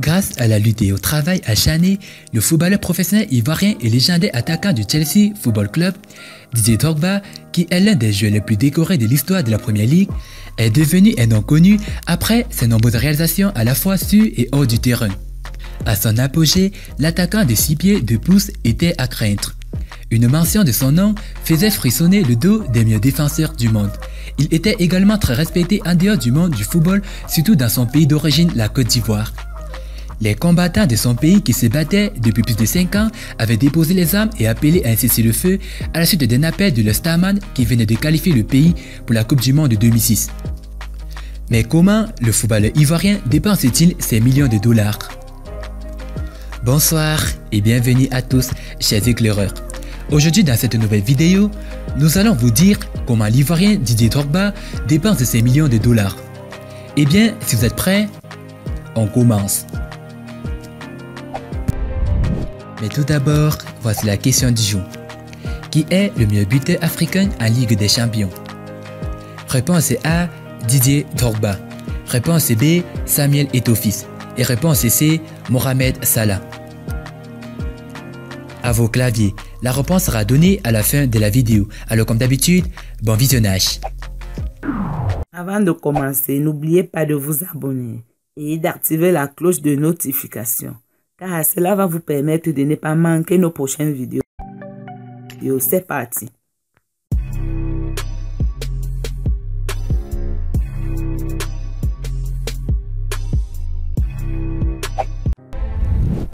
Grâce à la lutte et au travail acharné, le footballeur professionnel ivoirien et légendaire attaquant du Chelsea Football Club, Didier Drogba, qui est l'un des joueurs les plus décorés de l'histoire de la Première Ligue, est devenu un nom connu après ses nombreuses réalisations à la fois sur et hors du terrain. À son apogée, l'attaquant de 6 pieds 2 pouces était à craindre. Une mention de son nom faisait frissonner le dos des meilleurs défenseurs du monde. Il était également très respecté en dehors du monde du football, surtout dans son pays d'origine, la Côte d'Ivoire. Les combattants de son pays qui se battaient depuis plus de 5 ans avaient déposé les armes et appelé à un cessez-le-feu à la suite d'un appel de leur starman qui venait de qualifier le pays pour la Coupe du Monde de 2006. Mais comment le footballeur ivoirien dépense-t-il ces millions de dollars? Bonsoir et bienvenue à tous, chers éclaireurs. Aujourd'hui dans cette nouvelle vidéo, nous allons vous dire comment l'Ivoirien Didier Drogba dépense ses millions de dollars. Eh bien, si vous êtes prêts, on commence. Mais tout d'abord, voici la question du jour. Qui est le meilleur buteur africain en Ligue des Champions? Réponse A, Didier Drogba. Réponse B, Samuel Eto'o-Fils. Et réponse C, Mohamed Salah. À vos claviers, la réponse sera donnée à la fin de la vidéo. Alors comme d'habitude, bon visionnage. Avant de commencer, n'oubliez pas de vous abonner et d'activer la cloche de notification, car cela va vous permettre de ne pas manquer nos prochaines vidéos. C'est parti.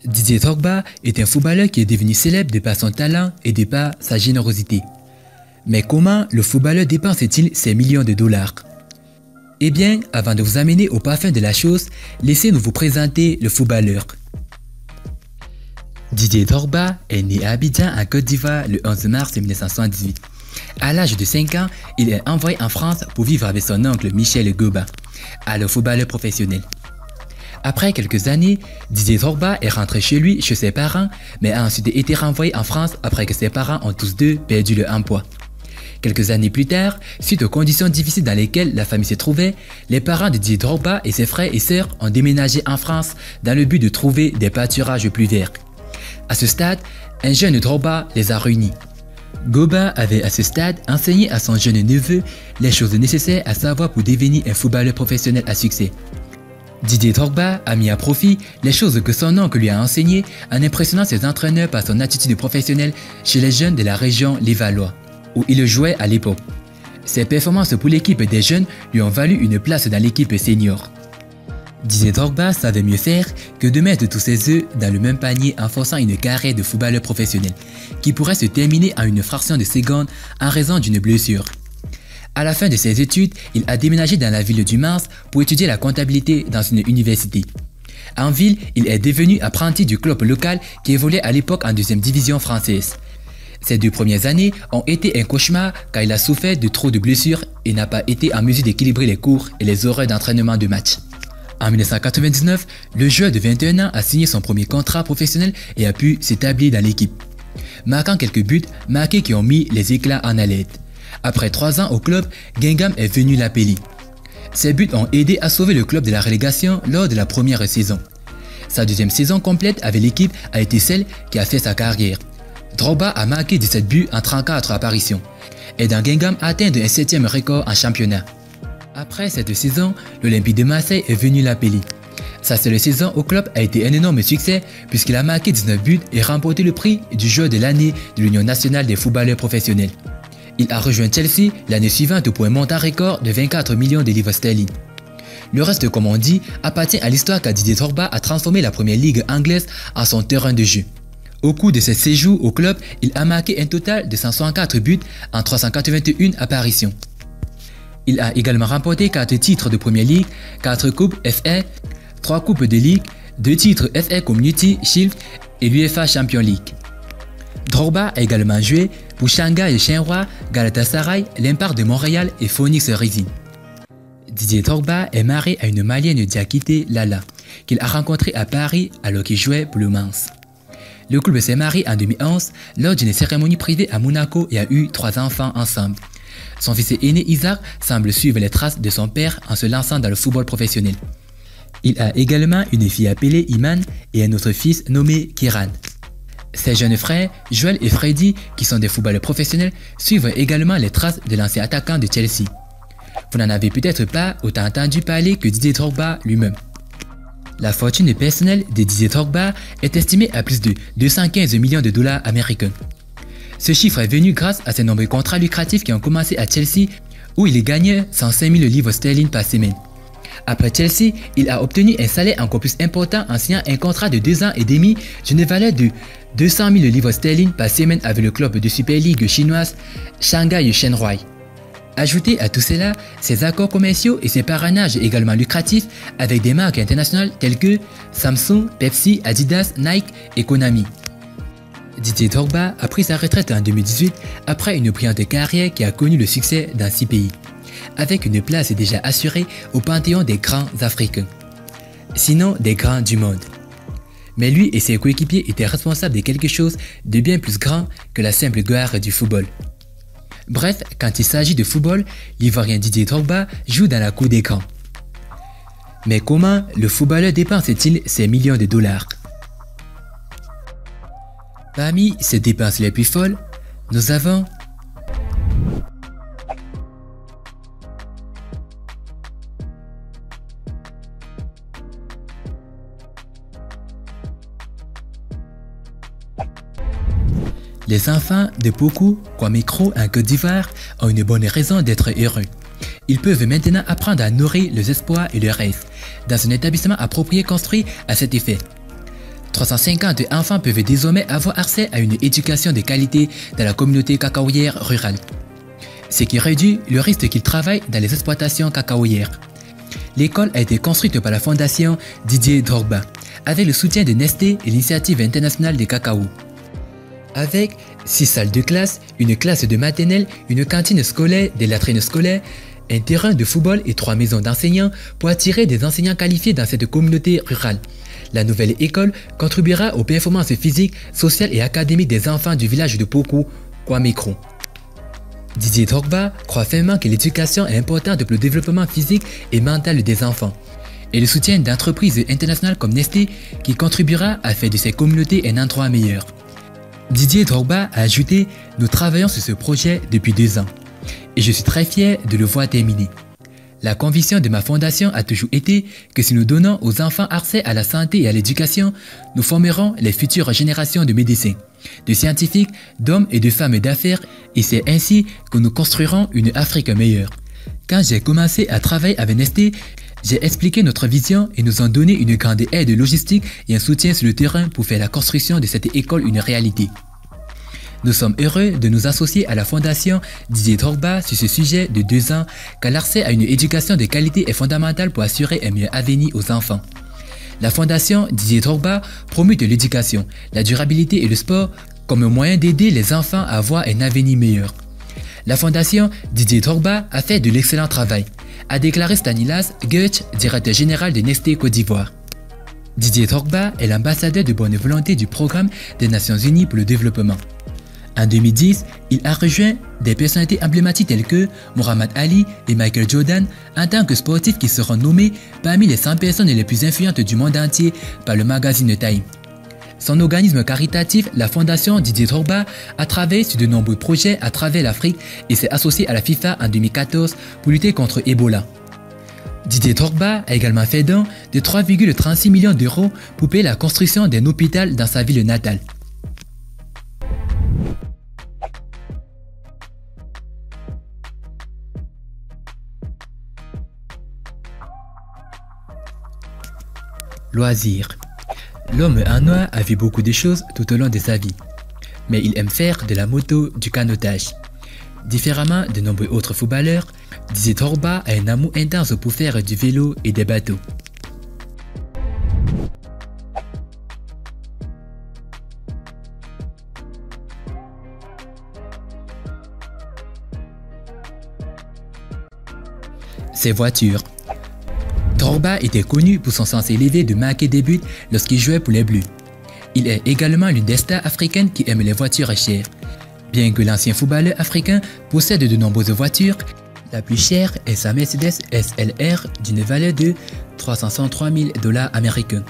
Didier Drogba est un footballeur qui est devenu célèbre de par son talent et de par sa générosité. Mais comment le footballeur dépense-t-il ses millions de dollars? Eh bien, avant de vous amener au parfum de la chose, laissez-nous vous présenter le footballeur. Didier Drogba est né à Abidjan en Côte d'Ivoire le 11 mars 1978. À l'âge de 5 ans, il est envoyé en France pour vivre avec son oncle Michel Goba, alors footballeur professionnel. Après quelques années, Didier Drogba est rentré chez lui, chez ses parents, mais a ensuite été renvoyé en France après que ses parents ont tous deux perdu leur emploi. Quelques années plus tard, suite aux conditions difficiles dans lesquelles la famille se trouvait, les parents de Didier Drogba et ses frères et sœurs ont déménagé en France dans le but de trouver des pâturages plus verts. À ce stade, un jeune Drogba les a réunis. Goba avait à ce stade enseigné à son jeune neveu les choses nécessaires à savoir pour devenir un footballeur professionnel à succès. Didier Drogba a mis à profit les choses que son oncle lui a enseignées en impressionnant ses entraîneurs par son attitude professionnelle chez les jeunes de la région Levallois, où il jouait à l'époque. Ses performances pour l'équipe des jeunes lui ont valu une place dans l'équipe senior. Didier Drogba savait mieux faire que de mettre tous ses œufs dans le même panier en forçant une carrière de footballeur professionnel, qui pourrait se terminer en une fraction de seconde en raison d'une blessure. À la fin de ses études, il a déménagé dans la ville du Mans pour étudier la comptabilité dans une université. En ville, il est devenu apprenti du club local qui évoluait à l'époque en deuxième division française. Ses 2 premières années ont été un cauchemar car il a souffert de trop de blessures et n'a pas été en mesure d'équilibrer les cours et les horaires d'entraînement de match. En 1999, le joueur de 21 ans a signé son premier contrat professionnel et a pu s'établir dans l'équipe, marquant quelques buts marqués qui ont mis les éclats en haleine. Après 3 ans au club, Guingamp est venu l'appeler. Ses buts ont aidé à sauver le club de la relégation lors de la première saison. Sa deuxième saison complète avec l'équipe a été celle qui a fait sa carrière. Drogba a marqué 17 buts en 34 apparitions et dans Guingamp a atteint un 7e record en championnat. Après cette saison, l'Olympique de Marseille est venu l'appeler. Sa seule saison au club a été un énorme succès puisqu'il a marqué 19 buts et remporté le prix du joueur de l'année de l'Union nationale des footballeurs professionnels. Il a rejoint Chelsea l'année suivante pour un montant record de 24 millions de livres sterling. Le reste, comme on dit, appartient à l'histoire car Didier Drogba a transformé la première ligue anglaise en son terrain de jeu. Au cours de ses séjours au club, il a marqué un total de 164 buts en 381 apparitions. Il a également remporté 4 titres de Première Ligue, 4 coupes FA, 3 coupes de Ligue, 2 titres FA Community Shield et l'UEFA Champions League. Drogba a également joué pour Shanghai Shenhua, Galatasaray, l'Impact de Montréal et Phoenix Rising. Didier Drogba est marié à une Malienne Diakité Lala, qu'il a rencontrée à Paris alors qu'il jouait pour le Mans. Le couple s'est marié en 2011 lors d'une cérémonie privée à Monaco et a eu 3 enfants ensemble. Son fils aîné Isaac semble suivre les traces de son père en se lançant dans le football professionnel. Il a également une fille appelée Iman et un autre fils nommé Kiran. Ses jeunes frères, Joel et Freddy, qui sont des footballeurs professionnels, suivent également les traces de l'ancien attaquant de Chelsea. Vous n'en avez peut-être pas autant entendu parler que Didier Drogba lui-même. La fortune personnelle de Didier Drogba est estimée à plus de 215 millions de dollars américains. Ce chiffre est venu grâce à ses nombreux contrats lucratifs qui ont commencé à Chelsea où il gagnait 105 000 livres sterling par semaine. Après Chelsea, il a obtenu un salaire encore plus important en signant un contrat de 2 ans et demi d'une valeur de 200 000 livres sterling par semaine avec le club de Super League chinoise Shanghai Shenhua. Ajoutez à tout cela ses accords commerciaux et ses parrainages également lucratifs avec des marques internationales telles que Samsung, Pepsi, Adidas, Nike et Konami. Didier Drogba a pris sa retraite en 2018 après une brillante carrière qui a connu le succès dans 6 pays, avec une place déjà assurée au panthéon des grands africains, sinon des grands du monde. Mais lui et ses coéquipiers étaient responsables de quelque chose de bien plus grand que la simple gloire du football. Bref, quand il s'agit de football, l'Ivoirien Didier Drogba joue dans la cour des grands. Mais comment le footballeur dépense-t-il ses millions de dollars? Parmi ses dépenses les plus folles, nous avons les enfants de Pokou, Kwame Krogh en Côte d'Ivoire ont une bonne raison d'être heureux. Ils peuvent maintenant apprendre à nourrir leurs espoirs et leurs rêves dans un établissement approprié construit à cet effet. 350 enfants peuvent désormais avoir accès à une éducation de qualité dans la communauté cacaoyère rurale, ce qui réduit le risque qu'ils travaillent dans les exploitations cacaoyères. L'école a été construite par la fondation Didier Drogba avec le soutien de Nestlé et l'Initiative internationale des cacao. Avec 6 salles de classe, une classe de maternelle, une cantine scolaire, des latrines scolaires, un terrain de football et 3 maisons d'enseignants pour attirer des enseignants qualifiés dans cette communauté rurale. La nouvelle école contribuera aux performances physiques, sociales et académiques des enfants du village de Pokou, Kwame Krogh. Didier Drogba croit fermement que l'éducation est importante pour le développement physique et mental des enfants, et le soutien d'entreprises internationales comme Nestlé qui contribuera à faire de ces communautés un endroit meilleur. Didier Drogba a ajouté « Nous travaillons sur ce projet depuis 2 ans et je suis très fier de le voir terminer. La conviction de ma fondation a toujours été que si nous donnons aux enfants accès à la santé et à l'éducation, nous formerons les futures générations de médecins, de scientifiques, d'hommes et de femmes d'affaires et c'est ainsi que nous construirons une Afrique meilleure. Quand j'ai commencé à travailler avec Nestlé, j'ai expliqué notre vision et nous ont donné une grande aide logistique et un soutien sur le terrain pour faire la construction de cette école une réalité. Nous sommes heureux de nous associer à la fondation Didier Drogba sur ce sujet de 2 ans car l'accès à une éducation de qualité est fondamental pour assurer un meilleur avenir aux enfants. La fondation Didier Drogba promut l'éducation, la durabilité et le sport comme un moyen d'aider les enfants à avoir un avenir meilleur. La fondation Didier Drogba a fait de l'excellent travail, a déclaré Stanislas Goethe, directeur général de Nestlé Côte d'Ivoire. Didier Drogba est l'ambassadeur de bonne volonté du programme des Nations Unies pour le développement. En 2010, il a rejoint des personnalités emblématiques telles que Muhammad Ali et Michael Jordan en tant que sportifs qui seront nommés parmi les 100 personnes les plus influentes du monde entier par le magazine Time. Son organisme caritatif, la Fondation Didier Drogba, a travaillé sur de nombreux projets à travers l'Afrique et s'est associé à la FIFA en 2014 pour lutter contre Ebola. Didier Drogba a également fait don de 3,36 millions d'euros pour payer la construction d'un hôpital dans sa ville natale. Loisirs. L'homme en noir a vu beaucoup de choses tout au long de sa vie, mais il aime faire de la moto, du canotage. Différemment de nombreux autres footballeurs, Didier Drogba a un amour intense pour faire du vélo et des bateaux. Ses voitures. Drogba était connu pour son sens élevé de marquer des buts lorsqu'il jouait pour les Bleus. Il est également l'une des stars africaines qui aime les voitures chères. Bien que l'ancien footballeur africain possède de nombreuses voitures, La plus chère est sa Mercedes SLR d'une valeur de 363 000 $ américains.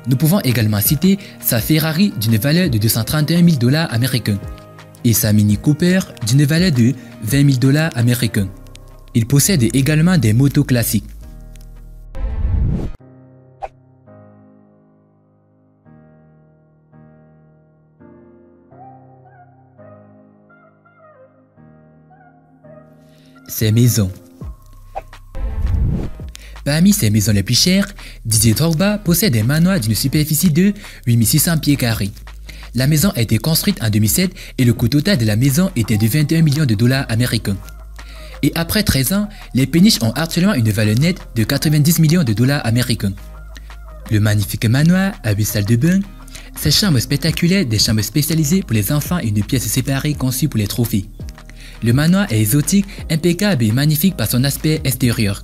Nous pouvons également citer sa Ferrari d'une valeur de 231 000 $ américains et sa Mini Cooper d'une valeur de 20 000 $ américains. Il possède également des motos classiques. Ses maisons. Parmi ses maisons les plus chères, Didier Drogba possède un manoir d'une superficie de 8600 pieds carrés. La maison a été construite en 2007 et le coût total de la maison était de 21 millions de $ américains. Et après 13 ans, les péniches ont actuellement une valeur nette de 90 millions de $ américains. Le magnifique manoir a 8 salles de bain, 7 chambres spectaculaires, des chambres spécialisées pour les enfants et une pièce séparée conçue pour les trophées. Le manoir est exotique, impeccable et magnifique par son aspect extérieur.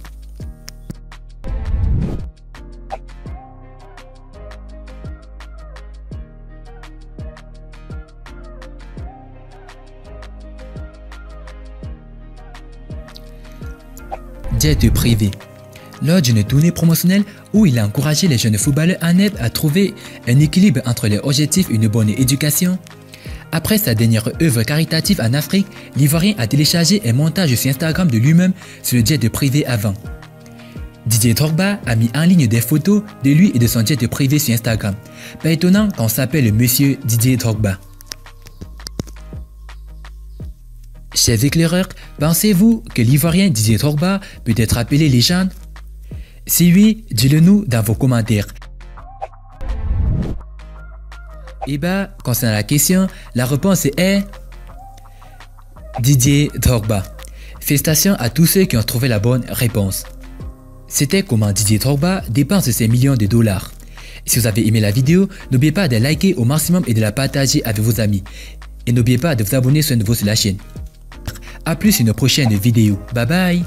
Jet privé. Lors d'une tournée promotionnelle où il a encouragé les jeunes footballeurs ANEB à trouver un équilibre entre leurs objectifs et une bonne éducation, après sa dernière œuvre caritative en Afrique, l'Ivoirien a téléchargé un montage sur Instagram de lui-même sur le jet privé avant. Didier Drogba a mis en ligne des photos de lui et de son jet privé sur Instagram. Pas étonnant qu'on s'appelle Monsieur Didier Drogba. Chers éclaireurs, pensez-vous que l'Ivoirien Didier Drogba peut être appelé légende? Si oui, dites-le nous dans vos commentaires. Et concernant la question, la réponse est Didier Drogba. Félicitations à tous ceux qui ont trouvé la bonne réponse. C'était comment Didier Drogba dépense ses millions de dollars. Si vous avez aimé la vidéo, n'oubliez pas de liker au maximum et de la partager avec vos amis. Et n'oubliez pas de vous abonner sur la chaîne. A plus une prochaine vidéo. Bye bye.